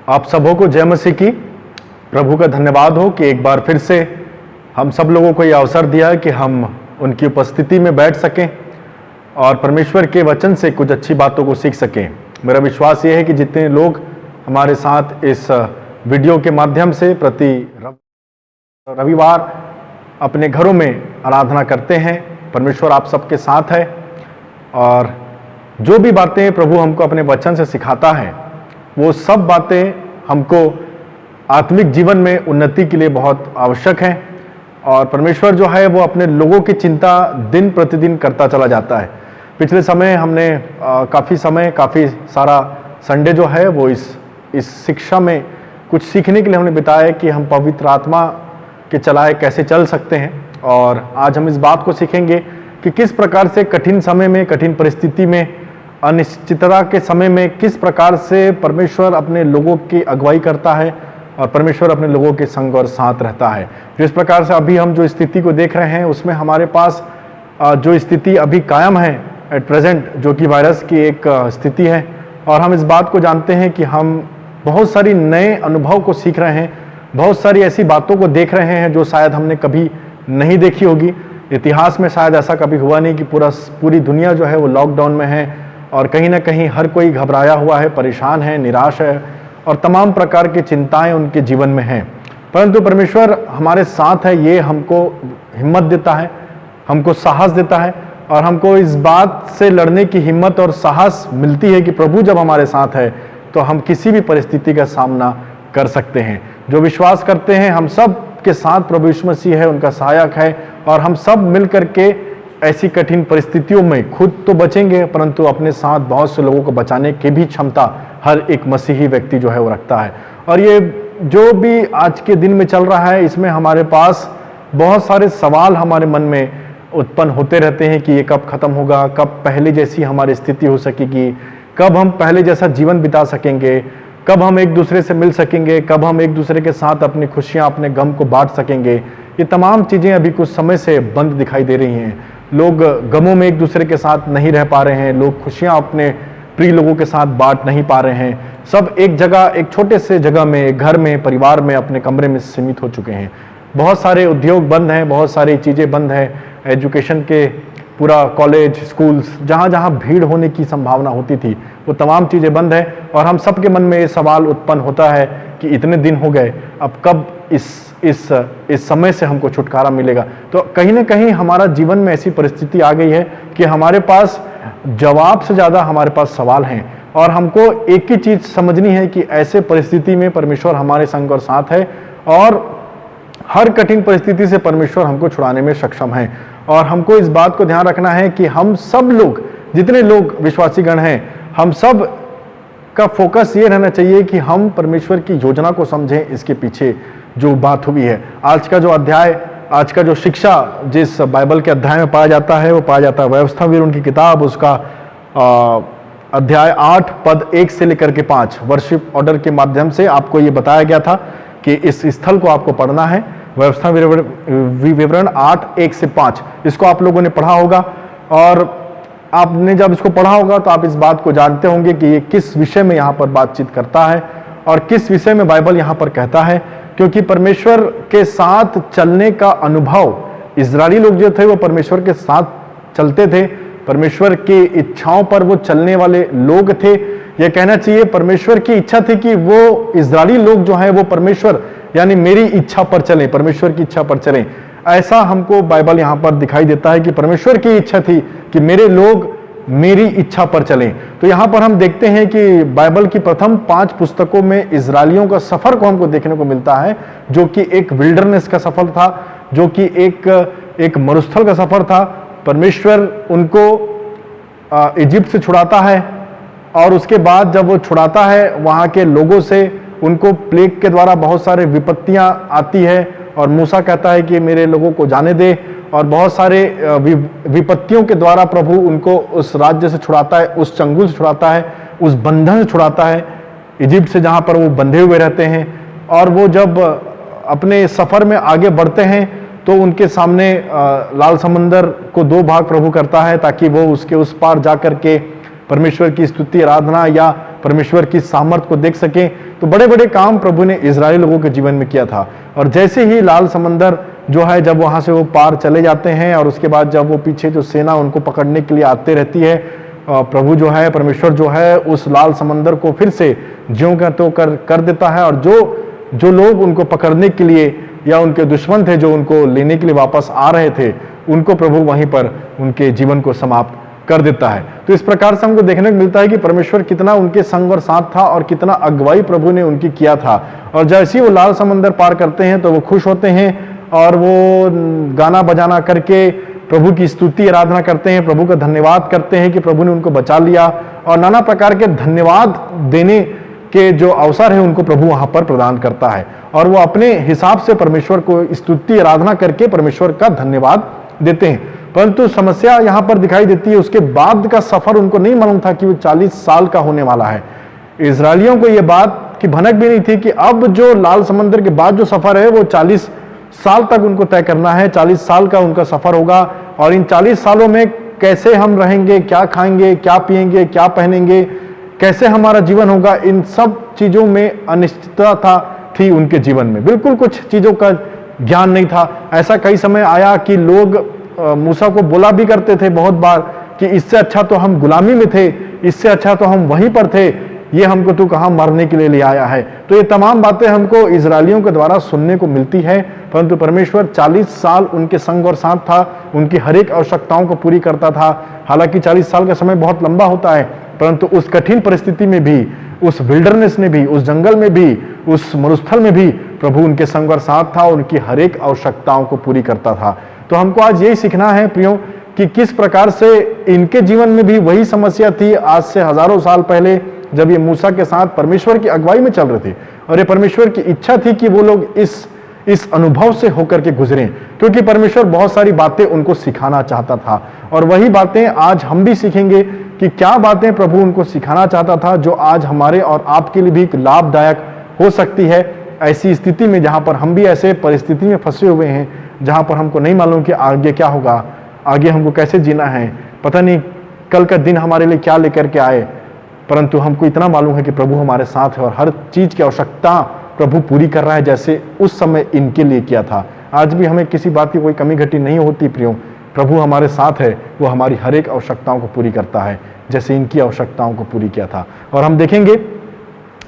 आप सबों को जय मसीह की। प्रभु का धन्यवाद हो कि एक बार फिर से हम सब लोगों को ये अवसर दिया है कि हम उनकी उपस्थिति में बैठ सकें और परमेश्वर के वचन से कुछ अच्छी बातों को सीख सकें। मेरा विश्वास ये है कि जितने लोग हमारे साथ इस वीडियो के माध्यम से प्रति रविवार अपने घरों में आराधना करते हैं, परमेश्वर आप सबके साथ है और जो भी बातें प्रभु हमको अपने वचन से सिखाता है वो सब बातें हमको आत्मिक जीवन में उन्नति के लिए बहुत आवश्यक हैं। और परमेश्वर जो है वो अपने लोगों की चिंता दिन प्रतिदिन करता चला जाता है। पिछले समय हमने काफ़ी सारा संडे जो है वो इस शिक्षा में कुछ सीखने के लिए हमने बिताया कि हम पवित्र आत्मा के चलाए कैसे चल सकते हैं। और आज हम इस बात को सीखेंगे कि किस प्रकार से कठिन समय में, कठिन परिस्थिति में, अनिश्चितता के समय में किस प्रकार से परमेश्वर अपने लोगों की अगुवाई करता है और परमेश्वर अपने लोगों के संग और साथ रहता है। जिस प्रकार से अभी हम जो स्थिति को देख रहे हैं उसमें हमारे पास जो स्थिति अभी कायम है एट प्रेजेंट, जो कि वायरस की एक स्थिति है, और हम इस बात को जानते हैं कि हम बहुत सारी नए अनुभव को सीख रहे हैं, बहुत सारी ऐसी बातों को देख रहे हैं जो शायद हमने कभी नहीं देखी होगी। इतिहास में शायद ऐसा कभी हुआ नहीं कि पूरी दुनिया जो है वो लॉकडाउन में है और कहीं ना कहीं हर कोई घबराया हुआ है, परेशान है, निराश है और तमाम प्रकार की चिंताएं उनके जीवन में हैं। परंतु परमेश्वर हमारे साथ है, ये हमको हिम्मत देता है, हमको साहस देता है और हमको इस बात से लड़ने की हिम्मत और साहस मिलती है कि प्रभु जब हमारे साथ है तो हम किसी भी परिस्थिति का सामना कर सकते हैं। जो विश्वास करते हैं हम सब के साथ प्रभु यीशु मसीह है, उनका सहायक है और हम सब मिल करके ऐसी कठिन परिस्थितियों में खुद तो बचेंगे परंतु अपने साथ बहुत से लोगों को बचाने की भी क्षमता हर एक मसीही व्यक्ति जो है वो रखता है। और ये जो भी आज के दिन में चल रहा है इसमें हमारे पास बहुत सारे सवाल हमारे मन में उत्पन्न होते रहते हैं कि ये कब खत्म होगा, कब पहले जैसी हमारी स्थिति हो सकेगी, कब हम पहले जैसा जीवन बिता सकेंगे, कब हम एक दूसरे से मिल सकेंगे, कब हम एक दूसरे के साथ अपनी खुशियाँ, अपने गम को बांट सकेंगे। ये तमाम चीज़ें अभी कुछ समय से बंद दिखाई दे रही हैं। लोग गमों में एक दूसरे के साथ नहीं रह पा रहे हैं, लोग खुशियां अपने प्रिय लोगों के साथ बांट नहीं पा रहे हैं। सब एक जगह, एक छोटे से जगह में, एक घर में, परिवार में, अपने कमरे में सीमित हो चुके हैं। बहुत सारे उद्योग बंद हैं, बहुत सारी चीज़ें बंद हैं, एजुकेशन के पूरा कॉलेज, स्कूल्स, जहाँ जहाँ भीड़ होने की संभावना होती थी वो तमाम चीज़ें बंद है। और हम सबके मन में ये सवाल उत्पन्न होता है कि इतने दिन हो गए, अब कब इस समय से हमको छुटकारा मिलेगा। तो कहीं ना कहीं हमारा जीवन में ऐसी परिस्थिति आ गई है कि हमारे पास जवाब से ज़्यादा हमारे पास सवाल हैं और हमको एक ही चीज़ समझनी है कि ऐसे परिस्थिति में परमेश्वर हमारे संग और साथ है और हर कठिन परिस्थिति से परमेश्वर हमको छुड़ाने में सक्षम है। और हमको इस बात को ध्यान रखना है कि हम सब लोग, जितने लोग विश्वासीगण हैं, हम सब का फोकस ये रहना चाहिए कि हम परमेश्वर की योजना को समझें, इसके पीछे जो बात हुई है। आज का जो अध्याय, आज का जो शिक्षा जिस बाइबल के अध्याय में पाया जाता है वो पाया जाता है व्यवस्था विवरण की किताब, उसका अध्याय 8 पद 1 से लेकर के 5 वर्शिप ऑर्डर के माध्यम से आपको ये बताया गया था कि इस स्थल को आपको पढ़ना है। व्यवस्था विवरण 8 1 से 5, इसको आप लोगों ने पढ़ा होगा और आपने जब इसको पढ़ा होगा तो आप इस बात को जानते होंगे कि ये किस विषय में यहाँ पर बातचीत करता है और किस विषय में बाइबल यहाँ पर कहता है। क्योंकि परमेश्वर के साथ चलने का अनुभव, इजरायली लोग जो थे वो परमेश्वर के साथ चलते थे, परमेश्वर की इच्छाओं पर वो चलने वाले लोग थे। ये कहना चाहिए परमेश्वर की इच्छा थी कि वो इजरायली लोग जो हैं वो परमेश्वर यानी मेरी इच्छा पर चलें, परमेश्वर की इच्छा पर चलें। ऐसा हमको बाइबल यहाँ पर दिखाई देता है कि परमेश्वर की इच्छा थी कि मेरे लोग मेरी इच्छा पर चलें। तो यहाँ पर हम देखते हैं कि बाइबल की प्रथम 5 पुस्तकों में इजरायलियों का सफर को हमको देखने को मिलता है, जो कि एक विल्डरनेस का सफर था, जो कि एक मरुस्थल का सफर था। परमेश्वर उनको इजिप्ट से छुड़ाता है और उसके बाद जब वो छुड़ाता है वहाँ के लोगों से, उनको प्लेग के द्वारा बहुत सारे विपत्तियाँ आती है और मूसा कहता है कि मेरे लोगों को जाने दे, और बहुत सारे विपत्तियों के द्वारा प्रभु उनको उस राज्य से छुड़ाता है, उस चंगुल से छुड़ाता है, उस बंधन से छुड़ाता है इजिप्ट से, जहाँ पर वो बंधे हुए रहते हैं। और वो जब अपने सफ़र में आगे बढ़ते हैं तो उनके सामने लाल समंदर को 2 भाग प्रभु करता है ताकि वो उसके उस पार जा कर के परमेश्वर की स्तुति, आराधना या परमेश्वर की सामर्थ को देख सकें। तो बड़े बड़े काम प्रभु ने इजरायली लोगों के जीवन में किया था। और जैसे ही लाल समंदर जो है, जब वहां से वो पार चले जाते हैं और उसके बाद जब वो पीछे जो सेना उनको पकड़ने के लिए आते रहती है, प्रभु जो है, परमेश्वर जो है, उस लाल समंदर को फिर से ज्यों का त्यों कर देता है। और जो लोग उनको पकड़ने के लिए या उनके दुश्मन थे जो उनको लेने के लिए वापस आ रहे थे, उनको प्रभु वहीं पर उनके जीवन को समाप्त कर देता है। तो इस प्रकार से हमको देखने को मिलता है कि परमेश्वर कितना उनके संग और साथ था और कितना अगुवाई प्रभु ने उनकी किया था। और जैसे ही वो लाल समंदर पार करते हैं तो वो खुश होते हैं और वो गाना बजाना करके प्रभु की स्तुति आराधना करते हैं, प्रभु का धन्यवाद करते हैं कि प्रभु ने उनको बचा लिया। और नाना प्रकार के धन्यवाद देने के जो अवसर है उनको प्रभु वहां पर प्रदान करता है। और वो अपने हिसाब से परमेश्वर को स्तुति आराधना करके परमेश्वर का धन्यवाद देते हैं। परंतु समस्या यहाँ पर दिखाई देती है, उसके बाद का सफर उनको नहीं मालूम था कि वो 40 साल का होने वाला है। इजरायलियों को यह बात की भनक भी नहीं थी कि अब जो लाल समंदर के बाद जो सफर है वो 40 साल तक उनको तय करना है। 40 साल का उनका सफर होगा और इन 40 सालों में कैसे हम रहेंगे, क्या खाएंगे, क्या पिएंगे, क्या पहनेंगे, कैसे हमारा जीवन होगा, इन सब चीजों में अनिश्चितता थी उनके जीवन में। बिल्कुल कुछ चीजों का ज्ञान नहीं था। ऐसा कई समय आया कि लोग मूसा को बोला भी करते थे बहुत बार कि इससे अच्छा तो हम गुलामी में थे, इससे अच्छा तो हम वहीं पर थे, ये हमको तू कहां मरने के लिए ले आया है। तो ये तमाम बातें हमको इजरायलियों के द्वारा सुनने को मिलती है। परंतु परमेश्वर 40 साल उनके संग और साथ था, उनकी हर एक आवश्यकताओं को पूरी करता था। हालांकि 40 साल का समय बहुत लंबा होता है, परंतु उस कठिन परिस्थिति में भी, उस विल्डरनेस में भी, उस जंगल में भी, उस मरुस्थल में भी प्रभु उनके संग और साथ था, उनकी हर एक आवश्यकताओं को पूरी करता था। तो हमको आज यही सीखना है प्रियो कि किस प्रकार से इनके जीवन में भी वही समस्या थी आज से हजारों साल पहले, जब ये मूसा के साथ परमेश्वर की अगुवाई में चल रहे थे। और ये परमेश्वर की इच्छा थी कि वो लोग इस अनुभव से होकर के गुजरें, क्योंकि परमेश्वर बहुत सारी बातें उनको सिखाना चाहता था। और वही बातें आज हम भी सीखेंगे कि क्या बातें प्रभु उनको सिखाना चाहता था, जो आज हमारे और आपके लिए भी लाभदायक हो सकती है। ऐसी स्थिति में जहां पर हम भी ऐसे परिस्थिति में फंसे हुए हैं, जहां पर हमको नहीं मालूम कि आगे क्या होगा, आगे हमको कैसे जीना है, पता नहीं कल का दिन हमारे लिए क्या लेकर के आए, परंतु हमको इतना मालूम है कि प्रभु हमारे साथ है और हर चीज की आवश्यकता प्रभु पूरी कर रहा है, जैसे उस समय इनके लिए किया था। आज भी हमें किसी बात की कोई कमी घटी नहीं होती प्रियो। प्रभु हमारे साथ है, वो हमारी हर एक आवश्यकताओं को पूरी करता है, जैसे इनकी आवश्यकताओं को पूरी किया था। और हम देखेंगे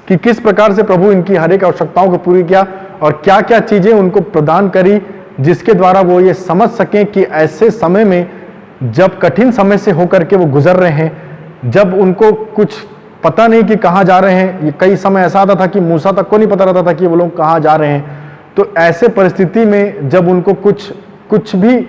कि किस प्रकार से प्रभु इनकी हर एक आवश्यकताओं को पूरी किया और क्या क्या चीजें उनको प्रदान करी, जिसके द्वारा वो ये समझ सकें कि ऐसे समय में, जब कठिन समय से होकर के वो गुजर रहे हैं, जब उनको कुछ पता नहीं कि कहाँ जा रहे हैं। ये कई समय ऐसा आता था कि मूसा तक को नहीं पता रहता था कि वो लोग कहाँ जा रहे हैं। तो ऐसे परिस्थिति में जब उनको कुछ भी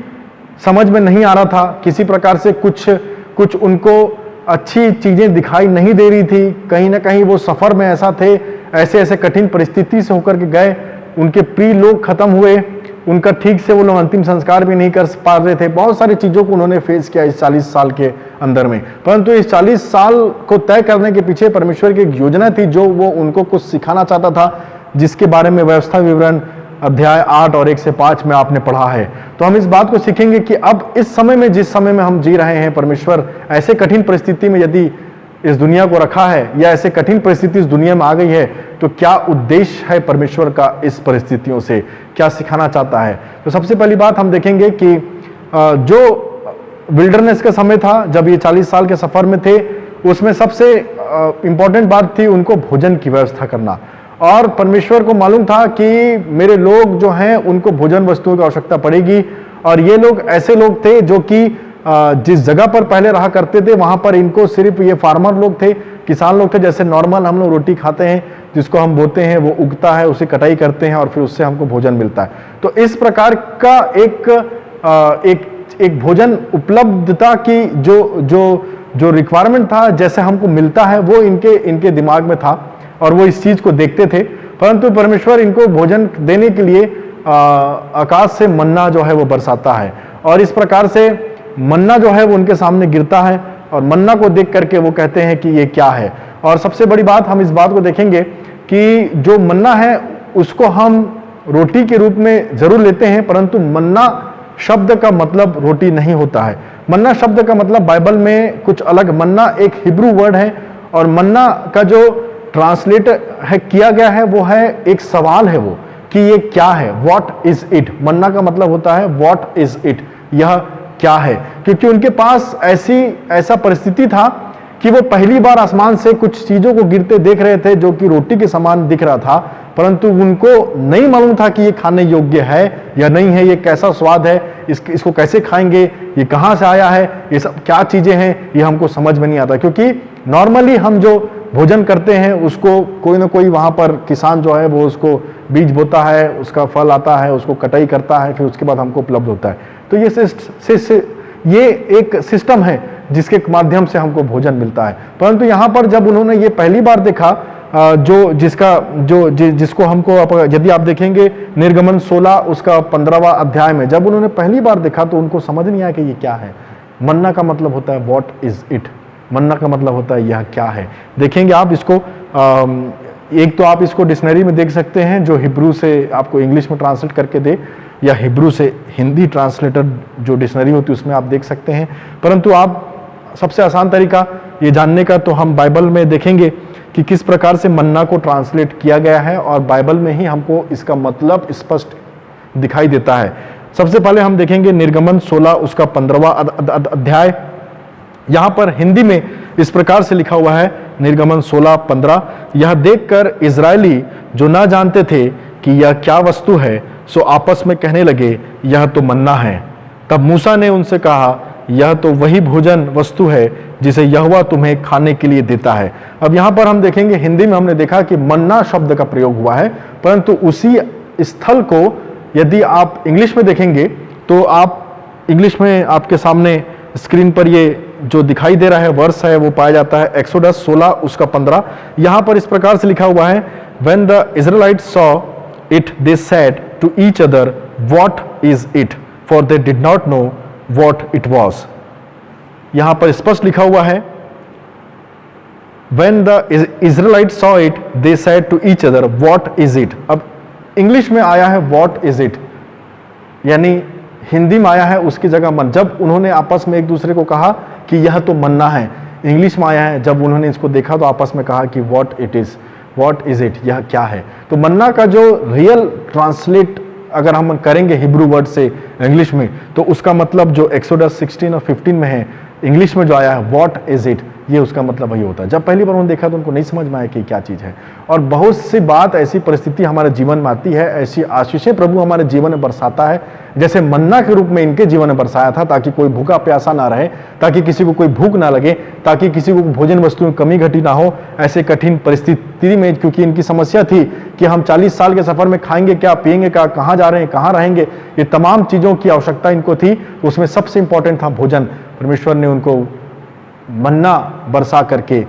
समझ में नहीं आ रहा था, किसी प्रकार से कुछ उनको अच्छी चीजें दिखाई नहीं दे रही थी, कहीं ना कहीं वो सफर में ऐसा थे, ऐसे कठिन परिस्थिति से होकर के गए, उनके प्रिय लोग खत्म हुए, उनका ठीक से वो लोग अंतिम संस्कार भी नहीं कर पा रहे थे। बहुत सारी चीजों को उन्होंने फेस किया इस 40 साल के अंदर में। परंतु इस 40 साल को तय करने के पीछे परमेश्वर की एक योजना थी, जो वो उनको कुछ सिखाना चाहता था, जिसके बारे में व्यवस्था विवरण अध्याय 8 और 1 से 5 में आपने पढ़ा है। तो हम इस बात को सीखेंगे कि अब इस समय में, जिस समय में हम जी रहे हैं, परमेश्वर ऐसे कठिन परिस्थिति में यदि इस दुनिया को रखा है, या ऐसे कठिन परिस्थिति इस दुनिया में आ गई है, तो क्या उद्देश्य है परमेश्वर का इस परिस्थितियों से, क्या सिखाना चाहता है। तो सबसे पहली बात हम देखेंगे कि जो विल्डरनेस का समय था, जब ये 40 साल के सफर में थे, उसमें सबसे इंपॉर्टेंट बात थी उनको भोजन की व्यवस्था करना। और परमेश्वर को मालूम था कि मेरे लोग जो हैं उनको भोजन वस्तुओं की आवश्यकता पड़ेगी। और ये लोग ऐसे लोग थे जो कि जिस जगह पर पहले रहा करते थे, वहां पर इनको सिर्फ ये फार्मर लोग थे, किसान लोग थे। जैसे नॉर्मल हम लोग रोटी खाते हैं, जिसको हम बोते हैं, वो उगता है, उसे कटाई करते हैं और फिर उससे हमको भोजन मिलता है। तो इस प्रकार का एक भोजन उपलब्धता की जो रिक्वायरमेंट था, जैसे हमको मिलता है, वो इनके दिमाग में था और वो इस चीज को देखते थे। परंतु परमेश्वर इनको भोजन देने के लिए आकाश से मन्ना जो है वो बरसाता है, और इस प्रकार से मन्ना जो है वो उनके सामने गिरता है, और मन्ना को देख करके वो कहते हैं कि ये क्या है। और सबसे बड़ी बात, हम इस बात को देखेंगे कि जो मन्ना है उसको हम रोटी के रूप में जरूर लेते हैं, परंतु मन्ना शब्द का मतलब रोटी नहीं होता है। मन्ना शब्द का मतलब बाइबल में कुछ अलग। मन्ना एक हिब्रू वर्ड है और मन्ना का जो ट्रांसलेट है किया गया है वो है एक सवाल है वो कि ये क्या है, व्हाट इज इट। मन्ना का मतलब होता है व्हाट इज इट, यह क्या है। क्योंकि उनके पास ऐसा परिस्थिति था कि वो पहली बार आसमान से कुछ चीजों को गिरते देख रहे थे जो कि रोटी के समान दिख रहा था, परंतु उनको नहीं मालूम था कि ये खाने योग्य है या नहीं है, ये कैसा स्वाद है, इसको कैसे खाएंगे, ये कहाँ से आया है, ये सब क्या चीजें हैं, ये हमको समझ में नहीं आता। क्योंकि नॉर्मली हम जो भोजन करते हैं उसको कोई ना कोई वहाँ पर किसान जो है वो उसको बीज बोता है, उसका फल आता है, उसको कटाई करता है, फिर उसके बाद हमको उपलब्ध होता है। तो ये एक सिस्टम है जिसके माध्यम से हमको भोजन मिलता है। परंतु यहाँ पर जब उन्होंने ये पहली बार देखा, जिसको हमको यदि आप देखेंगे निर्गमन 16 उसका 15वां अध्याय में, जब उन्होंने पहली बार देखा तो उनको समझ नहीं आया कि ये क्या है। मन्ना का मतलब होता है व्हाट इज इट, मन्ना का मतलब होता है यह क्या है। देखेंगे आप इसको, एक तो आप इसको डिक्शनरी में देख सकते हैं जो हिब्रू से आपको इंग्लिश में ट्रांसलेट करके दे, या हिब्रू से हिंदी ट्रांसलेटर जो डिक्शनरी होती है उसमें आप देख सकते हैं। परंतु आप सबसे आसान तरीका ये जानने का तो हम बाइबल में देखेंगे कि किस प्रकार से मन्ना को ट्रांसलेट किया गया है, और बाइबल में ही हमको इसका मतलब स्पष्ट दिखाई देता है। सबसे पहले हम देखेंगे निर्गमन 16 उसका 15वां अध्याय। यहाँ पर हिंदी में इस प्रकार से लिखा हुआ है, निर्गमन 16:15, यह देखकर इजरायली जो ना जानते थे कि यह क्या वस्तु है, सो आपस में कहने लगे यह तो मन्ना है। तब मूसा ने उनसे कहा, यह तो वही भोजन वस्तु है जिसे यहोवा तुम्हें खाने के लिए देता है। अब यहाँ पर हम देखेंगे, हिंदी में हमने देखा कि मन्ना शब्द का प्रयोग हुआ है, परंतु उसी स्थल को यदि आप इंग्लिश में देखेंगे तो आप इंग्लिश में आपके सामने स्क्रीन पर ये जो दिखाई दे रहा है वर्ष है वो पाया जाता है एक्सोडस 16 उसका 15। यहाँ पर इस प्रकार से लिखा हुआ है, When the Israelites saw it, they said to each other, What is it? For they did not know what it was. यहाँ पर स्पष्ट लिखा हुआ है, When the Israelites saw it, they said to each other, What is it? अब English में आया है What is it, यानी हिंदी में आया है उसकी जगह मन। जब उन्होंने आपस में एक दूसरे को कहा कि यह तो मन्ना है, इंग्लिश में आया है जब उन्होंने इसको देखा तो आपस में कहा कि व्हाट इज इट, यह क्या है। तो मन्ना का जो रियल ट्रांसलेट अगर हम करेंगे हिब्रू वर्ड से इंग्लिश में, तो उसका मतलब जो एक्सोडस 16 और 15 में है इंग्लिश में जो आया है व्हाट इज इट, ये उसका मतलब वही होता है। जब पहली बार उन्होंने देखा तो उनको नहीं समझ में आया कि क्या चीज़ है। और बहुत सी बात ऐसी परिस्थिति हमारे जीवन में आती है, ऐसी आशीषें प्रभु हमारे जीवन में बरसाता है, जैसे मन्ना के रूप में इनके जीवन में बरसाया था, ताकि कोई भूखा प्यासा ना रहे, ताकि किसी को कोई भूख ना लगे, ताकि किसी को भोजन वस्तु में कमी घटी ना हो ऐसे कठिन परिस्थिति में। क्योंकि इनकी समस्या थी कि हम 40 साल के सफर में खाएंगे क्या, पिएंगे क्या, कहाँ जा रहे हैं, कहाँ रहेंगे, ये तमाम चीज़ों की आवश्यकता इनको थी। उसमें सबसे इंपॉर्टेंट था भोजन। परमेश्वर ने उनको मन्ना बरसा करके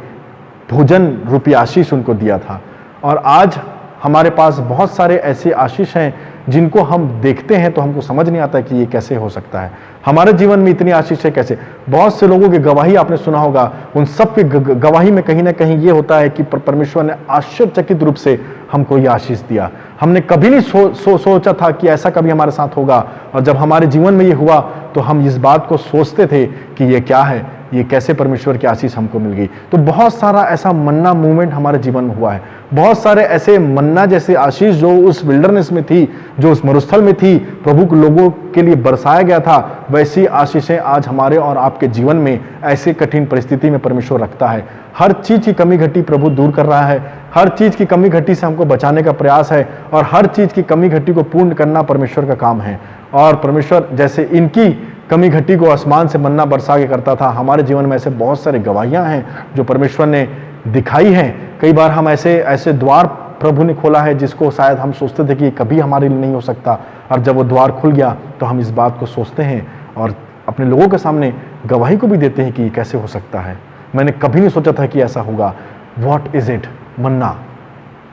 भोजन रूपी आशीष उनको दिया था। और आज हमारे पास बहुत सारे ऐसे आशीष हैं जिनको हम देखते हैं तो हमको समझ नहीं आता कि ये कैसे हो सकता है। हमारे जीवन में इतनी आशीष है कैसे। बहुत से लोगों की गवाही आपने सुना होगा, उन सब की गवाही में कहीं ना कहीं ये होता है कि परमेश्वर ने आश्चर्यचकित रूप से हमको ये आशीष दिया। हमने कभी नहीं सोचा था कि ऐसा कभी हमारे साथ होगा, और जब हमारे जीवन में ये हुआ तो हम इस बात को सोचते थे कि ये क्या है, ये कैसे परमेश्वर की आशीष हमको मिल गई। तो बहुत सारा ऐसा मन्ना मूवमेंट हमारे जीवन में हुआ है। बहुत सारे ऐसे मन्ना जैसे आशीष जो उस विल्डरनेस में थी, जो उस मरुस्थल में थी, प्रभु के लोगों के लिए बरसाया गया था, वैसी आशीषें आज हमारे और आपके जीवन में ऐसे कठिन परिस्थिति में परमेश्वर रखता है। हर चीज की कमी घटी प्रभु दूर कर रहा है। हर चीज की कमी घटी से हमको बचाने का प्रयास है, और हर चीज की कमी घटी को पूर्ण करना परमेश्वर का काम है। और परमेश्वर जैसे इनकी कमी घटी को आसमान से मन्ना बरसा के करता था, हमारे जीवन में ऐसे बहुत सारे गवाहियां हैं जो परमेश्वर ने दिखाई हैं। कई बार हम ऐसे द्वार प्रभु ने खोला है जिसको शायद हम सोचते थे कि कभी हमारे लिए नहीं हो सकता, और जब वो द्वार खुल गया तो हम इस बात को सोचते हैं और अपने लोगों के सामने गवाही को भी देते हैं कि ये कैसे हो सकता है, मैंने कभी नहीं सोचा था कि ऐसा होगा। व्हाट इज इट, मन्ना।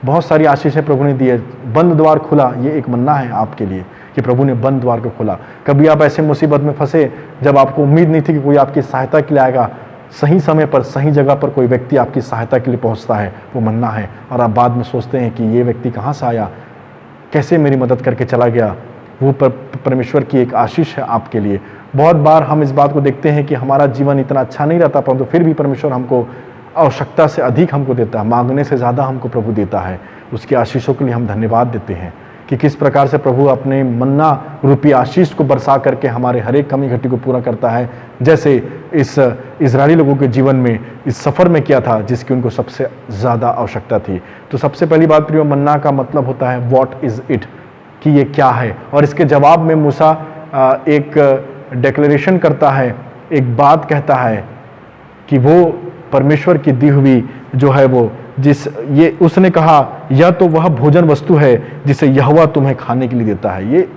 बहुत सारी आशीषें प्रभु ने दी है। बंद द्वार खुला, ये एक मन्ना है आपके लिए कि प्रभु ने बंद द्वार को खोला। कभी आप ऐसे मुसीबत में फंसे जब आपको उम्मीद नहीं थी कि कोई आपकी सहायता के लिए आएगा, सही समय पर सही जगह पर कोई व्यक्ति आपकी सहायता के लिए पहुंचता है, वो मन्ना है। और आप बाद में सोचते हैं कि ये व्यक्ति कहाँ से आया, कैसे मेरी मदद करके चला गया। वो परमेश्वर की एक आशीष है आपके लिए। बहुत बार हम इस बात को देखते हैं कि हमारा जीवन इतना अच्छा नहीं रहता, परंतु फिर भी परमेश्वर हमको आवश्यकता से अधिक हमको देता है, मांगने से ज़्यादा हमको प्रभु देता है। उसकी आशीषों के लिए हम धन्यवाद देते हैं कि किस प्रकार से प्रभु अपने मन्ना रूपी आशीष को बरसा करके हमारे हर एक कमी घटी को पूरा करता है, जैसे इस इजरायली लोगों के जीवन में इस सफ़र में किया था जिसकी उनको सबसे ज़्यादा आवश्यकता थी। तो सबसे पहली बात प्रियो, मन्ना का मतलब होता है व्हाट इज़ इट, कि ये क्या है। और इसके जवाब में मूसा एक डिक्लेरेशन करता है, एक बात कहता है कि वो परमेश्वर की दी हुई जो है वो उसने कहा यह तो वह भोजन वस्तु है जिसे यहोवा तुम्हें खाने के लिए देता है। ये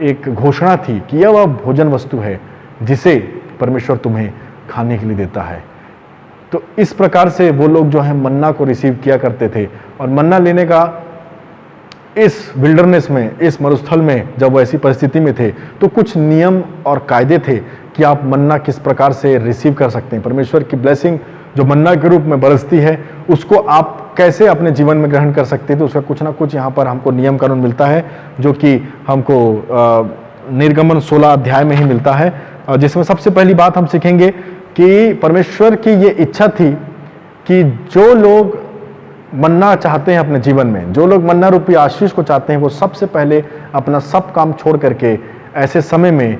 एक घोषणा थी कि यह वह भोजन वस्तु है जिसे परमेश्वर तुम्हें खाने के लिए देता है। तो इस प्रकार से वो लोग जो है मन्ना को रिसीव किया करते थे। और मन्ना लेने का इस विल्डरनेस में, इस मरुस्थल में जब वो ऐसी परिस्थिति में थे तो कुछ नियम और कायदे थे कि आप मन्ना किस प्रकार से रिसीव कर सकते हैं। परमेश्वर की ब्लेसिंग जो मन्ना के रूप में बरसती है उसको आप कैसे अपने जीवन में ग्रहण कर सकते हैं। तो उसका कुछ ना कुछ यहाँ पर हमको नियम कानून मिलता है जो कि हमको निर्गमन 16 अध्याय में ही मिलता है, जिसमें सबसे पहली बात हम सीखेंगे कि परमेश्वर की ये इच्छा थी कि जो लोग मन्ना चाहते हैं अपने जीवन में, जो लोग मन्ना रूपी आशीष को चाहते हैं, वो सबसे पहले अपना सब काम छोड़ करके ऐसे समय में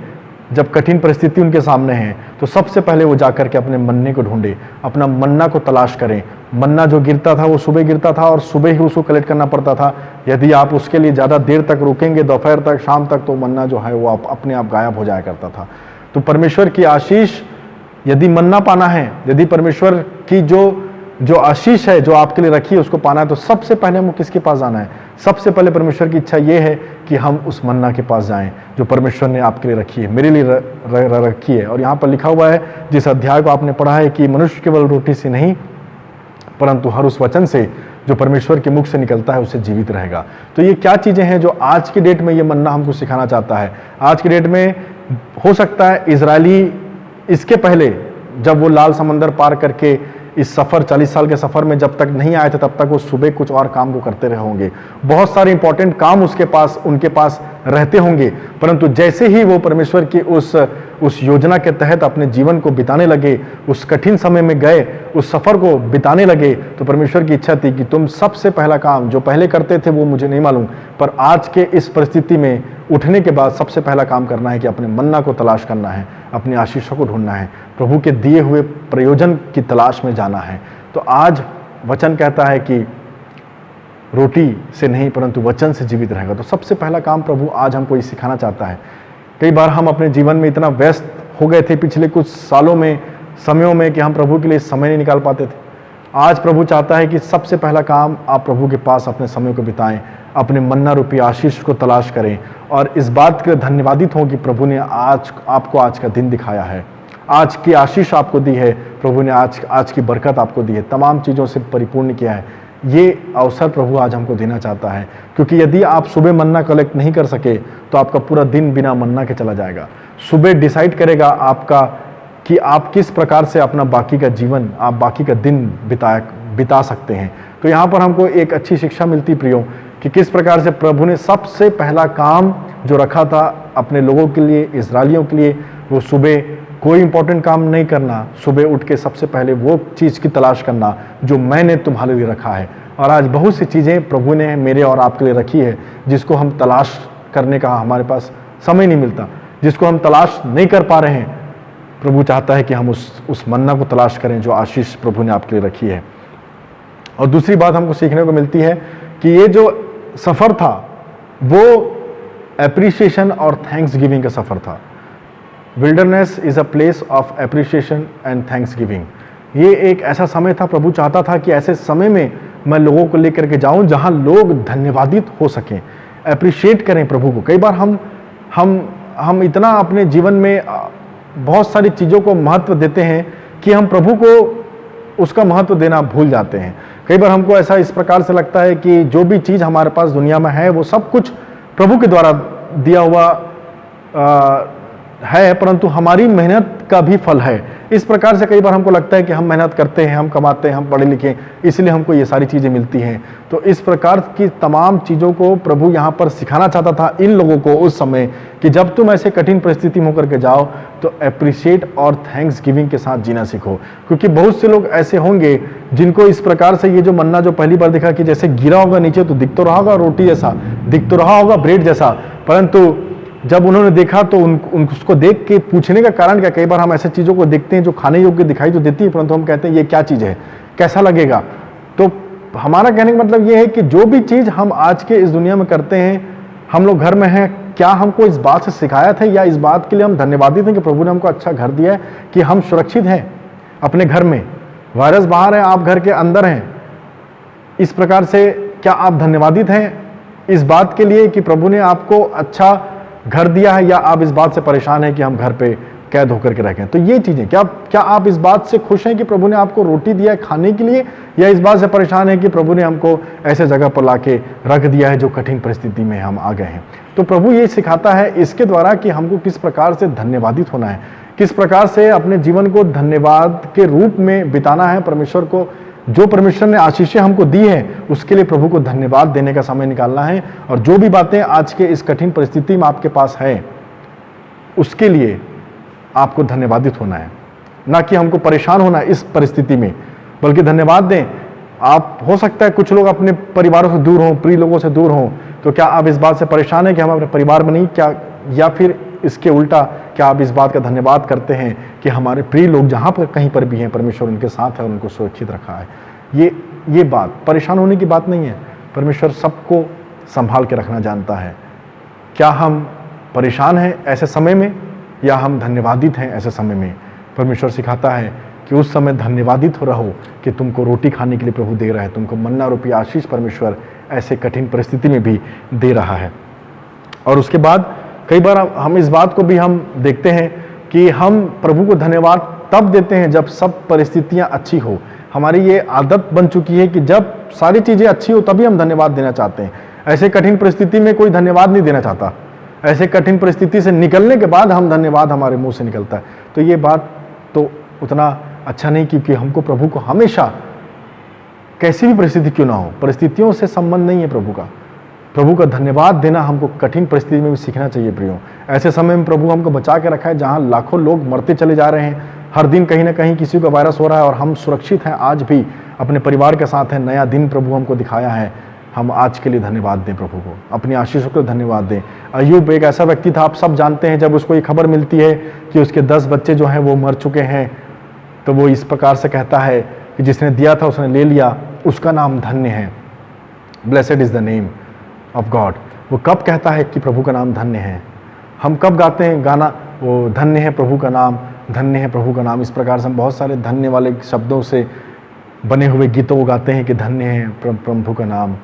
जब कठिन परिस्थिति उनके सामने है तो सबसे पहले वो जाकर के अपने मन्ने को ढूंढे, अपना मन्ना को तलाश करें। मन्ना जो गिरता था वो सुबह गिरता था और सुबह ही उसको कलेक्ट करना पड़ता था। यदि आप उसके लिए ज़्यादा देर तक रुकेंगे, दोपहर तक, शाम तक, तो मन्ना जो है वो अपने आप गायब हो जाया करता था। तो परमेश्वर की आशीष यदि मन्ना पाना है, यदि परमेश्वर की जो आशीष है जो आपके लिए रखी है उसको पाना है, तो सबसे पहले हमको किसके पास जाना है? सबसे पहले परमेश्वर की इच्छा ये है कि हम उस मन्ना के पास जाएं जो परमेश्वर ने आपके लिए रखी है, मेरे लिए रखी है। और यहाँ पर लिखा हुआ है, जिस अध्याय को आपने पढ़ा है, कि मनुष्य केवल रोटी से नहीं परंतु हर उस वचन से जो परमेश्वर के मुख से निकलता है उससे जीवित रहेगा। तो ये क्या चीज़ें हैं जो आज की डेट में ये मन्ना हमको सिखाना चाहता है। आज की डेट में हो सकता है इजरायली इसके पहले जब वो लाल समंदर पार करके इस सफ़र 40 साल के सफ़र में जब तक नहीं आए थे तब तक वो सुबह कुछ और काम को करते रहे होंगे, बहुत सारे इंपॉर्टेंट काम उनके पास रहते होंगे, परंतु जैसे ही वो परमेश्वर की उस योजना के तहत अपने जीवन को बिताने लगे, उस कठिन समय में गए, उस सफ़र को बिताने लगे, तो परमेश्वर की इच्छा थी कि तुम सबसे पहला काम जो पहले करते थे वो मुझे नहीं मालूम, पर आज के इस परिस्थिति में उठने के बाद सबसे पहला काम करना है कि अपने मन्ना को तलाश करना है, अपनी आशीषों को ढूंढना है, प्रभु के दिए हुए प्रयोजन की तलाश में जाना है। तो आज वचन कहता है कि रोटी से नहीं परंतु वचन से जीवित रहेगा। तो सबसे पहला काम प्रभु आज हमको ये सिखाना चाहता है। कई बार हम अपने जीवन में इतना व्यस्त हो गए थे पिछले कुछ सालों में, समयों में, कि हम प्रभु के लिए समय नहीं निकाल पाते थे। आज प्रभु चाहता है कि सबसे पहला काम आप प्रभु के पास अपने समय को बिताएं, अपने मन्ना रूपी आशीष को तलाश करें और इस बात के धन्यवादित हों कि प्रभु ने आपको आज का दिन दिखाया है, आज की आशीष आपको दी है, प्रभु ने आज की बरकत आपको दी है, तमाम चीज़ों से परिपूर्ण किया है। ये अवसर प्रभु आज हमको देना चाहता है, क्योंकि यदि आप सुबह मन्ना कलेक्ट नहीं कर सके तो आपका पूरा दिन बिना मन्ना के चला जाएगा। सुबह डिसाइड करेगा आपका कि आप किस प्रकार से अपना बाकी का जीवन, आप बाकी का दिन बिता सकते हैं। तो यहाँ पर हमको एक अच्छी शिक्षा मिलती प्रियो, कि किस प्रकार से प्रभु ने सबसे पहला काम जो रखा था अपने लोगों के लिए, इजरायलियों के लिए, वो सुबह कोई इंपॉर्टेंट काम नहीं करना, सुबह उठ के सबसे पहले वो चीज़ की तलाश करना जो मैंने तुम्हारे लिए रखा है। और आज बहुत सी चीज़ें प्रभु ने मेरे और आपके लिए रखी है जिसको हम तलाश करने का हमारे पास समय नहीं मिलता, जिसको हम तलाश नहीं कर पा रहे हैं। प्रभु चाहता है कि हम उस मन्ना को तलाश करें जो आशीष प्रभु ने आपके लिए रखी है। और दूसरी बात हमको सीखने को मिलती है कि ये जो सफ़र था वो एप्रिसिएशन और थैंक्स गिविंग का सफ़र था। Wilderness is a place of appreciation and thanks giving. ये एक ऐसा समय था, प्रभु चाहता था कि ऐसे समय में मैं लोगों को लेकर के जाऊं जहां लोग धन्यवादित हो सकें, एप्रिशिएट करें प्रभु को। कई बार हम इतना अपने जीवन में बहुत सारी चीज़ों को महत्व देते हैं कि हम प्रभु को उसका महत्व देना भूल जाते हैं। कई बार हमको ऐसा इस प्रकार से लगता है कि जो भी चीज़ हमारे पास दुनिया में है वो सब कुछ प्रभु के द्वारा दिया हुआ है, परंतु हमारी मेहनत का भी फल है। इस प्रकार से कई बार हमको लगता है कि हम मेहनत करते हैं, हम कमाते हैं, हम पढ़े लिखे, इसलिए हमको ये सारी चीज़ें मिलती हैं। तो इस प्रकार की तमाम चीज़ों को प्रभु यहाँ पर सिखाना चाहता था इन लोगों को उस समय, कि जब तुम ऐसे कठिन परिस्थिति में होकर के जाओ तो अप्रिशिएट और थैंक्स गिविंग के साथ जीना सीखो। क्योंकि बहुत से लोग ऐसे होंगे जिनको इस प्रकार से ये जो मन्ना जो पहली बार देखा कि जैसे गिरा होगा नीचे तो दिख तो रहा होगा रोटी जैसा, दिख तो रहा होगा ब्रेड जैसा, परंतु जब उन्होंने देखा तो उसको देख के पूछने का कारण क्या, कई बार हम ऐसे चीज़ों को देखते हैं जो खाने योग्य दिखाई तो देती है, परंतु हम कहते हैं ये क्या चीज़ है, कैसा लगेगा। तो हमारा कहने का मतलब ये है कि जो भी चीज़ हम आज के इस दुनिया में करते हैं, हम लोग घर में हैं, क्या हमको इस बात से सिखाया था या इस बात के लिए हम धन्यवादित हैं कि प्रभु ने हमको अच्छा घर दिया है, कि हम सुरक्षित हैं अपने घर में, वायरस बाहर है, आप घर के अंदर हैं। इस प्रकार से क्या आप धन्यवादित हैं इस बात के लिए कि प्रभु ने आपको अच्छा घर दिया है, या आप इस बात से परेशान हैं कि हम घर पे कैद होकर के रखें। तो ये चीज़ें क्या आप इस बात से खुश हैं कि प्रभु ने आपको रोटी दिया है खाने के लिए, या इस बात से परेशान हैं कि प्रभु ने हमको ऐसे जगह पर लाके रख दिया है जो कठिन परिस्थिति में हम आ गए हैं। तो प्रभु ये सिखाता है इसके द्वारा कि हमको किस प्रकार से धन्यवादित होना है, किस प्रकार से अपने जीवन को धन्यवाद के रूप में बिताना है। परमेश्वर को, जो परमेश्वर ने आशीषें हमको दी है, उसके लिए प्रभु को धन्यवाद देने का समय निकालना है। और जो भी बातें आज के इस कठिन परिस्थिति में आपके पास है, उसके लिए आपको धन्यवादित होना है, ना कि हमको परेशान होना है इस परिस्थिति में, बल्कि धन्यवाद दें। आप, हो सकता है कुछ लोग अपने परिवारों से दूर हों, प्रिय लोगों से दूर हों, तो क्या आप इस बात से परेशान हैं कि हम अपने परिवार में नहीं, क्या, या फिर इसके उल्टा क्या आप इस बात का धन्यवाद करते हैं कि हमारे प्रिय लोग जहाँ पर कहीं पर भी हैं, परमेश्वर उनके साथ है और उनको सुरक्षित रखा है। ये बात परेशान होने की बात नहीं है, परमेश्वर सबको संभाल के रखना जानता है। क्या हम परेशान हैं ऐसे समय में, या हम धन्यवादित हैं ऐसे समय में? परमेश्वर सिखाता है कि उस समय धन्यवादित हो रहो कि तुमको रोटी खाने के लिए प्रभु दे रहा है, तुमको मन्ना रूपी आशीष परमेश्वर ऐसे कठिन परिस्थिति में भी दे रहा है। और उसके बाद कई बार हम इस बात को भी हम देखते हैं कि हम प्रभु को धन्यवाद तब देते हैं जब सब परिस्थितियां अच्छी हो। हमारी ये आदत बन चुकी है कि जब सारी चीज़ें अच्छी हो तभी हम धन्यवाद देना चाहते हैं। ऐसे कठिन परिस्थिति में कोई धन्यवाद नहीं देना चाहता, ऐसे कठिन परिस्थिति से निकलने के बाद हम धन्यवाद हमारे मुंह से निकलता है। तो ये बात तो उतना अच्छा नहीं, क्योंकि हमको प्रभु को हमेशा, कैसी भी परिस्थिति क्यों ना हो, परिस्थितियों से संबंध नहीं है प्रभु का। प्रभु का धन्यवाद देना हमको कठिन परिस्थिति में भी सीखना चाहिए प्रियो। ऐसे समय में प्रभु हमको बचा के रखा है जहाँ लाखों लोग मरते चले जा रहे हैं, हर दिन कहीं ना कहीं किसी का वायरस हो रहा है, और हम सुरक्षित हैं, आज भी अपने परिवार के साथ हैं। नया दिन प्रभु हमको दिखाया है, हम आज के लिए धन्यवाद दें प्रभु को, अपनी आशीषों को धन्यवाद दें। अय्यूब एक ऐसा व्यक्ति था, आप सब जानते हैं, जब उसको ये खबर मिलती है कि उसके 10 बच्चे जो हैं वो मर चुके हैं, तो वो इस प्रकार से कहता है कि जिसने दिया था उसने ले लिया, उसका नाम धन्य है। Blessed is the name of God. वो कब कहता है कि प्रभु का नाम धन्य है? हम कब गाते हैं गाना, वो धन्य है प्रभु का नाम, धन्य है प्रभु का नाम। इस प्रकार से हम बहुत सारे धन्य वाले शब्दों से बने हुए गीतों को गाते हैं कि धन्य है प्रभु का नाम।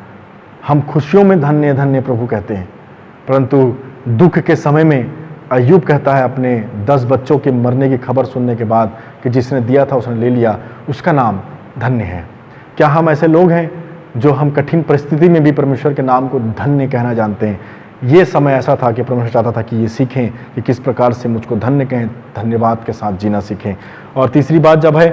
हम खुशियों में धन्य धन्य प्रभु कहते हैं, परंतु दुख के समय में अय्यूब कहता है अपने 10 बच्चों के मरने की खबर सुनने के बाद कि जिसने दिया था उसने ले लिया, उसका नाम धन्य है। क्या हम ऐसे लोग हैं जो हम कठिन परिस्थिति में भी परमेश्वर के नाम को धन्य कहना जानते हैं? ये समय ऐसा था कि परमेश्वर चाहता था कि ये सीखें कि किस प्रकार से मुझको धन्य कहें, धन्यवाद के साथ जीना सीखें। और तीसरी बात जब है,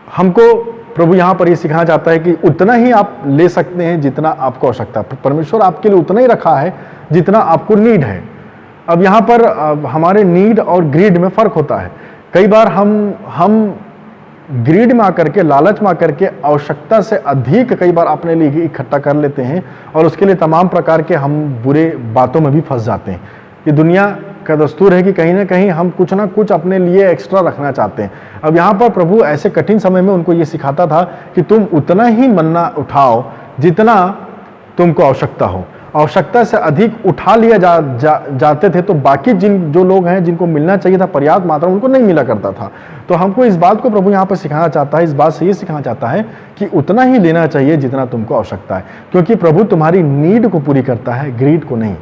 हमको प्रभु यहाँ पर ये सिखाना चाहता है कि उतना ही आप ले सकते हैं जितना आपको आवश्यकता है। परमेश्वर आपके लिए उतना ही रखा है जितना आपको नीड है। अब यहाँ पर हमारे नीड और ग्रीड में फर्क होता है। कई बार हम ग्रीड में आकर के, लालच में आकर के आवश्यकता से अधिक कई बार अपने लिए इकट्ठा कर लेते हैं, और उसके लिए तमाम प्रकार के हम बुरे बातों में भी फंस जाते हैं। ये दुनिया का दस्तूर है कि कहीं ना कहीं हम कुछ ना कुछ अपने लिए एक्स्ट्रा रखना चाहते हैं। अब यहाँ पर प्रभु ऐसे कठिन समय में उनको ये सिखाता था कि तुम उतना ही मन्ना उठाओ जितना तुमको आवश्यकता हो। आवश्यकता से अधिक उठा लिया जाते थे तो बाकी जो लोग हैं जिनको मिलना चाहिए था पर्याप्त मात्रा, उनको नहीं मिला करता था। तो हमको इस बात को प्रभु यहाँ पर सिखाना चाहता है, इस बात से ये सिखाना चाहता है कि उतना ही लेना चाहिए जितना तुमको आवश्यकता है, क्योंकि प्रभु तुम्हारी नीड को पूरी करता है, ग्रीड को नहीं।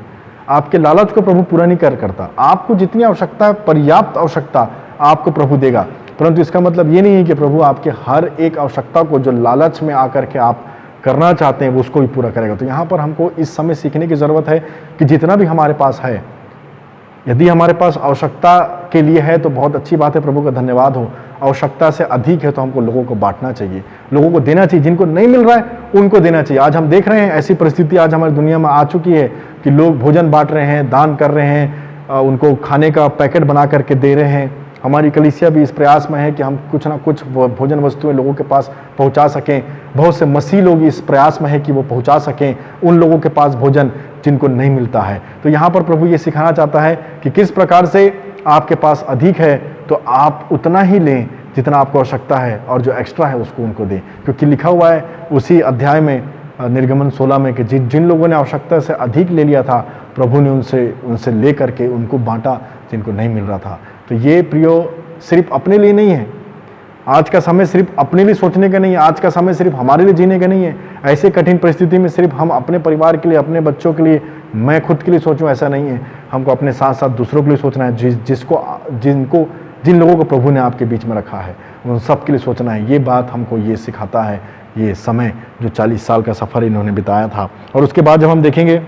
आपके लालच को प्रभु पूरा नहीं करता। आपको जितनी आवश्यकता है, पर्याप्त आवश्यकता आपको प्रभु देगा, परंतु इसका मतलब ये नहीं है कि प्रभु आपके हर एक आवश्यकता को जो लालच में आकर के आप करना चाहते हैं वो उसको भी पूरा करेगा। तो यहाँ पर हमको इस समय सीखने की ज़रूरत है कि जितना भी हमारे पास है यदि हमारे पास आवश्यकता के लिए है तो बहुत अच्छी बात है, प्रभु का धन्यवाद हो। आवश्यकता से अधिक है तो हमको लोगों को बांटना चाहिए, लोगों को देना चाहिए। जिनको नहीं मिल रहा है उनको देना चाहिए। आज हम देख रहे हैं ऐसी परिस्थिति आज हमारी दुनिया में आ चुकी है कि लोग भोजन बांट रहे हैं, दान कर रहे हैं, उनको खाने का पैकेट बना करके दे रहे हैं। हमारी कलीसिया भी इस प्रयास में है कि हम कुछ ना कुछ भोजन वस्तुएं लोगों के पास पहुंचा सकें। बहुत से मसीह लोग इस प्रयास में है कि वो पहुंचा सकें उन लोगों के पास भोजन जिनको नहीं मिलता है। तो यहाँ पर प्रभु ये सिखाना चाहता है कि किस प्रकार से आपके पास अधिक है तो आप उतना ही लें जितना आपको आवश्यकता है, और जो एक्स्ट्रा है उसको उनको दें। क्योंकि लिखा हुआ है उसी अध्याय में, निर्गमन 16 में, कि जिन लोगों ने आवश्यकता से अधिक ले लिया था प्रभु ने उनसे ले करके उनको बांटा जिनको नहीं मिल रहा था। तो ये प्रियो सिर्फ अपने लिए नहीं है, आज का समय सिर्फ अपने लिए सोचने का नहीं है, आज का समय सिर्फ हमारे लिए जीने का नहीं है। ऐसे कठिन परिस्थिति में सिर्फ हम अपने परिवार के लिए, अपने बच्चों के लिए, मैं खुद के लिए सोचूं, ऐसा नहीं है। हमको अपने साथ साथ दूसरों के लिए सोचना है। जिन लोगों को प्रभु ने आपके बीच में रखा है उन सब के लिए सोचना है। ये बात हमको ये सिखाता है ये समय, जो 40 साल का सफ़र इन्होंने बिताया था। और उसके बाद जब हम देखेंगे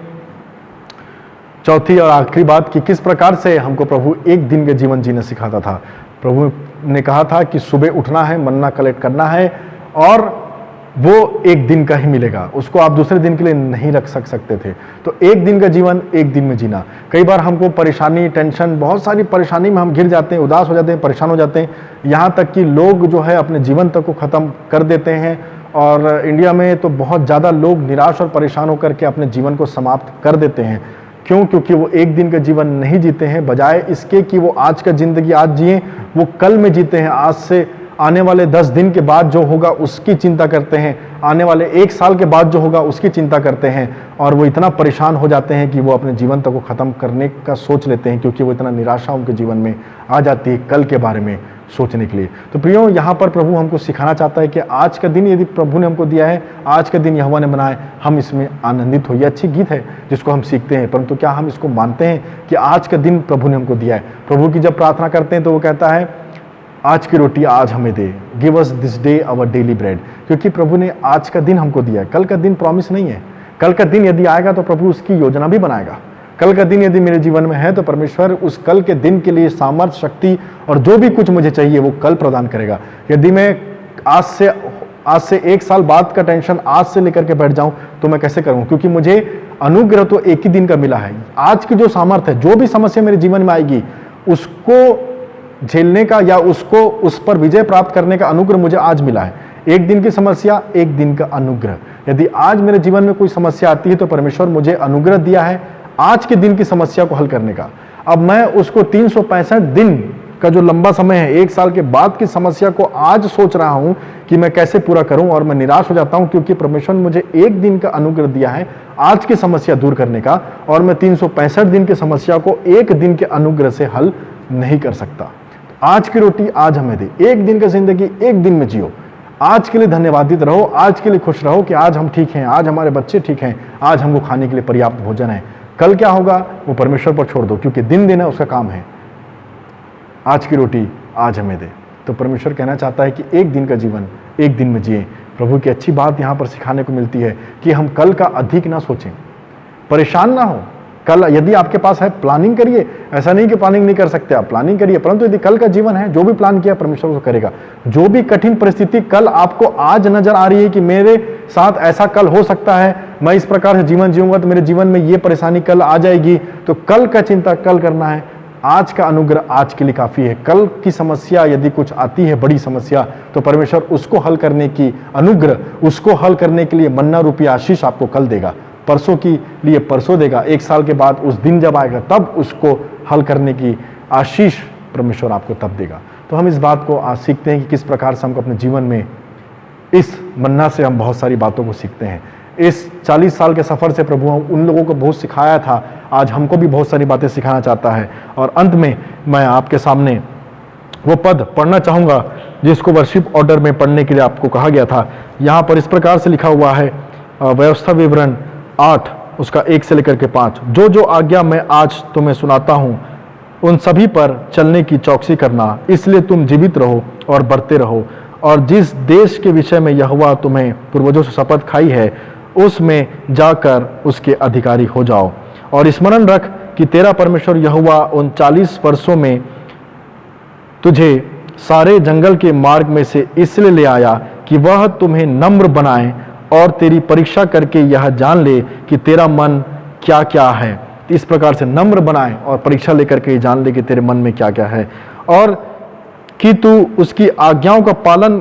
चौथी और आखिरी बात कि किस प्रकार से हमको प्रभु एक दिन के जीवन जीना सिखाता था। प्रभु ने कहा था कि सुबह उठना है, मन्ना कलेक्ट करना है, और वो एक दिन का ही मिलेगा, उसको आप दूसरे दिन के लिए नहीं रख सकते थे। तो एक दिन का जीवन एक दिन में जीना। कई बार हमको परेशानी, टेंशन, बहुत सारी परेशानी में हम घिर जाते हैं, उदास हो जाते हैं, परेशान हो जाते हैं, यहाँ तक कि लोग जो है अपने जीवन तक को ख़त्म कर देते हैं। और इंडिया में तो बहुत ज़्यादा लोग निराश और परेशान होकर के अपने जीवन को समाप्त कर देते हैं। क्यों? क्योंकि वो एक दिन का जीवन नहीं जीते हैं, बजाय इसके कि वो आज का ज़िंदगी आज जिए, वो कल में जीते हैं। आज से आने वाले 10 दिन के बाद जो होगा उसकी चिंता करते हैं, आने वाले 1 साल के बाद जो होगा उसकी चिंता करते हैं, और वो इतना परेशान हो जाते हैं कि वो अपने जीवन तक को ख़त्म करने का सोच लेते हैं, क्योंकि वो इतना निराशा उनके जीवन में आ जाती है कल के बारे में सोचने के लिए। तो प्रियो, यहाँ पर प्रभु हमको सिखाना चाहता है कि आज का दिन यदि प्रभु ने हमको दिया है, आज का दिन यहोवा ने बनाए, हम इसमें आनंदित हो। ये अच्छी गीत है जिसको हम सीखते हैं, परंतु क्या हम इसको मानते हैं कि आज का दिन प्रभु ने हमको दिया है? प्रभु की जब प्रार्थना करते हैं तो वो कहता है आज की रोटी आज हमें दे, give us this day our daily bread. क्योंकि प्रभु ने आज का दिन हमको दिया है, कल का दिन प्रॉमिस नहीं है। कल का दिन यदि आएगा तो प्रभु उसकी योजना भी बनाएगा। कल का दिन यदि मेरे जीवन में है तो परमेश्वर उस कल के दिन के लिए सामर्थ्य, शक्ति और जो भी कुछ मुझे चाहिए वो कल प्रदान करेगा। यदि मैं आज से 1 साल बाद का टेंशन आज से लेकर के बैठ जाऊं तो मैं कैसे करूं? क्योंकि मुझे अनुग्रह तो एक ही दिन का मिला है। आज की जो सामर्थ्य है, जो भी समस्या मेरे जीवन में आएगी उसको झेलने का या उसको उस पर विजय प्राप्त करने का अनुग्रह मुझे आज मिला है। एक दिन की समस्या, एक दिन का अनुग्रह। यदि आज मेरे जीवन में कोई समस्या आती है तो परमेश्वर मुझे अनुग्रह दिया है आज के दिन की समस्या को हल करने का। अब मैं उसको 365 दिन का जो लंबा समय है, 1 साल के बाद की समस्या को आज सोच रहा हूं कि मैं कैसे पूरा करूं, और मैं निराश हो जाता हूं क्योंकि परमेश्वर ने मुझे एक दिन का अनुग्रह दिया है आज की समस्या दूर करने का, और मैं 365 दिन की समस्या को एक दिन के अनुग्रह से हल नहीं कर सकता। आज की रोटी आज हमें दे, एक दिन का जिंदगी एक दिन में जियो। आज के लिए धन्यवादित रहो, आज के लिए खुश रहो कि आज हम ठीक हैं, आज हमारे बच्चे ठीक हैं, आज हमको खाने के लिए पर्याप्त भोजन है। कल क्या होगा वो परमेश्वर पर छोड़ दो, क्योंकि दिन देना उसका काम है। आज की रोटी आज हमें दे। तो परमेश्वर कहना चाहता है कि एक दिन का जीवन एक दिन में जिए। प्रभु की अच्छी बात यहाँ पर सिखाने को मिलती है कि हम कल का अधिक ना सोचें, परेशान ना हो। कल यदि आपके पास है, प्लानिंग करिए। ऐसा नहीं कि प्लानिंग नहीं कर सकते, आप प्लानिंग करिए, परंतु यदि कल का जीवन है, जो भी प्लान किया परमेश्वर उसको करेगा। जो भी कठिन परिस्थिति कल आपको आज नजर आ रही है कि मेरे साथ ऐसा कल हो सकता है, मैं इस प्रकार से जीवन जीऊंगा तो मेरे जीवन में ये परेशानी कल आ जाएगी, तो कल का चिंता कल करना है। आज का अनुग्रह आज के लिए काफी है। कल की समस्या यदि कुछ आती है, बड़ी समस्या, तो परमेश्वर उसको हल करने की अनुग्रह, उसको हल करने के लिए मन्ना रूपी आशीष आपको कल देगा, परसों के लिए परसों देगा, 1 साल के बाद उस दिन जब आएगा तब उसको हल करने की आशीष परमेश्वर आपको तब देगा। तो हम इस बात को आज सीखते हैं कि किस प्रकार से हमको अपने जीवन में इस मन्ना से हम बहुत सारी बातों को सीखते हैं। इस 40 साल के सफ़र से प्रभु उन लोगों को बहुत सिखाया था, आज हमको भी बहुत सारी बातें सिखाना चाहता है। और अंत में मैं आपके सामने वो पद पढ़ना चाहूँगा जिसको वर्शिप ऑर्डर में पढ़ने के लिए आपको कहा गया था। यहाँ पर इस प्रकार से लिखा हुआ है, व्यवस्था विवरण 8 उसका 1 से लेकर के 5, जो जो आज्ञा मैं आज तुम्हें सुनाता हूँ उन सभी पर चलने की चौकसी करना, इसलिए तुम जीवित रहो और बढ़ते रहो, और जिस देश के विषय में यहोवा तुम्हें पूर्वजों से शपथ खाई है उसमें जाकर उसके अधिकारी हो जाओ। और स्मरण रख कि तेरा परमेश्वर यहोवा उन 40 वर्षों में तुझे सारे जंगल के मार्ग में से इसलिए ले आया कि वह तुम्हें नम्र बनाए और तेरी परीक्षा करके यह जान ले कि तेरा मन क्या क्या है। इस प्रकार से नम्र बनाए और परीक्षा लेकर के जान ले कि तेरे मन में क्या क्या है, और कि तू उसकी आज्ञाओं का पालन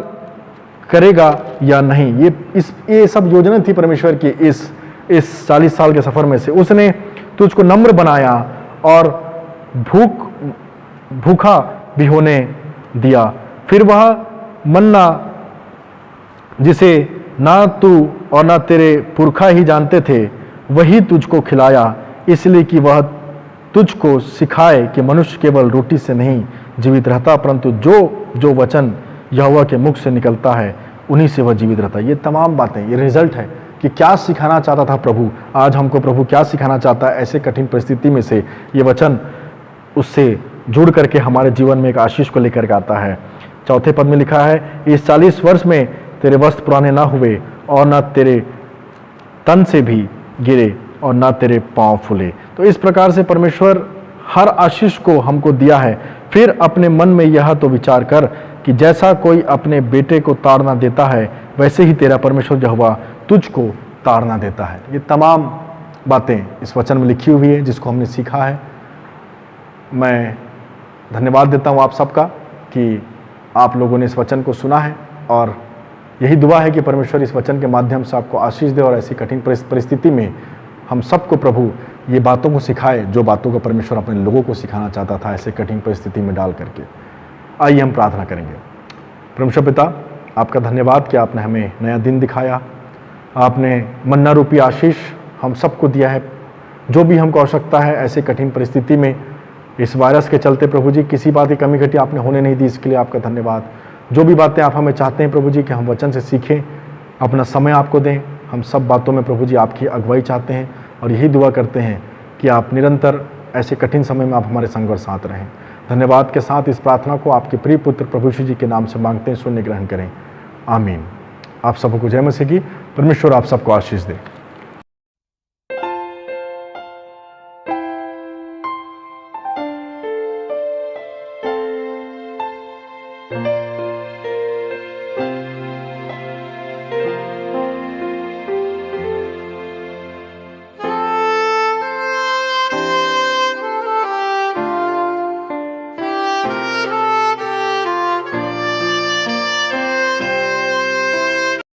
करेगा या नहीं। ये सब योजना थी परमेश्वर की इस 40 साल के सफर में से। उसने तुझको नम्र बनाया और भूखा भी होने दिया। फिर वह मन्ना जिसे ना तू और ना तेरे पुरखा ही जानते थे, वही तुझको खिलाया, इसलिए कि वह तुझको सिखाए कि मनुष्य केवल रोटी से नहीं जीवित रहता, परंतु जो वचन यहोवा के मुख से निकलता है उन्हीं से वह जीवित रहता है। ये तमाम बातें, ये रिजल्ट है कि क्या सिखाना चाहता था प्रभु। आज हमको प्रभु क्या सिखाना चाहता है ऐसे कठिन परिस्थिति में से। ये वचन उससे जुड़ करके हमारे जीवन में एक आशीष को लेकर के आता है। चौथे पद में लिखा है, इस 40 वर्ष में तेरे वस्त्र पुराने ना हुए और ना तेरे तन से भी गिरे और ना तेरे पांव फूले। तो इस प्रकार से परमेश्वर हर आशीष को हमको दिया है। फिर अपने मन में यह तो विचार कर कि जैसा कोई अपने बेटे को ताड़ना देता है, वैसे ही तेरा परमेश्वर यहोवा तुझको ताड़ना देता है। ये तमाम बातें इस वचन में लिखी हुई है जिसको हमने सीखा है। मैं धन्यवाद देता हूँ आप सबका कि आप लोगों ने इस वचन को सुना है, और यही दुआ है कि परमेश्वर इस वचन के माध्यम से आपको आशीष दे और ऐसी कठिन परिस्थिति में हम सबको प्रभु ये बातों को सिखाए जो बातों को परमेश्वर अपने लोगों को सिखाना चाहता था ऐसे कठिन परिस्थिति में डाल करके। आइए हम प्रार्थना करेंगे। परमेश्वर पिता, आपका धन्यवाद कि आपने हमें नया दिन दिखाया, आपने मन्ना रूपी आशीष हम सबको दिया है। जो भी हमको आवश्यकता है ऐसे कठिन परिस्थिति में, इस वायरस के चलते प्रभु जी किसी बात की कमी घटी आपने होने नहीं दी, इसके लिए आपका धन्यवाद। जो भी बातें आप हमें चाहते हैं प्रभु जी कि हम वचन से सीखें, अपना समय आपको दें, हम सब बातों में प्रभु जी आपकी अगुवाई चाहते हैं, और यही दुआ करते हैं कि आप निरंतर ऐसे कठिन समय में आप हमारे संग और साथ रहें। धन्यवाद के साथ इस प्रार्थना को आपके प्रिय पुत्र प्रभु यीशु जी के नाम से मांगते हैं, सुनने ग्रहण करें, आमीन। आप सबको जय मसीह की। परमेश्वर आप सबको आशीष दे।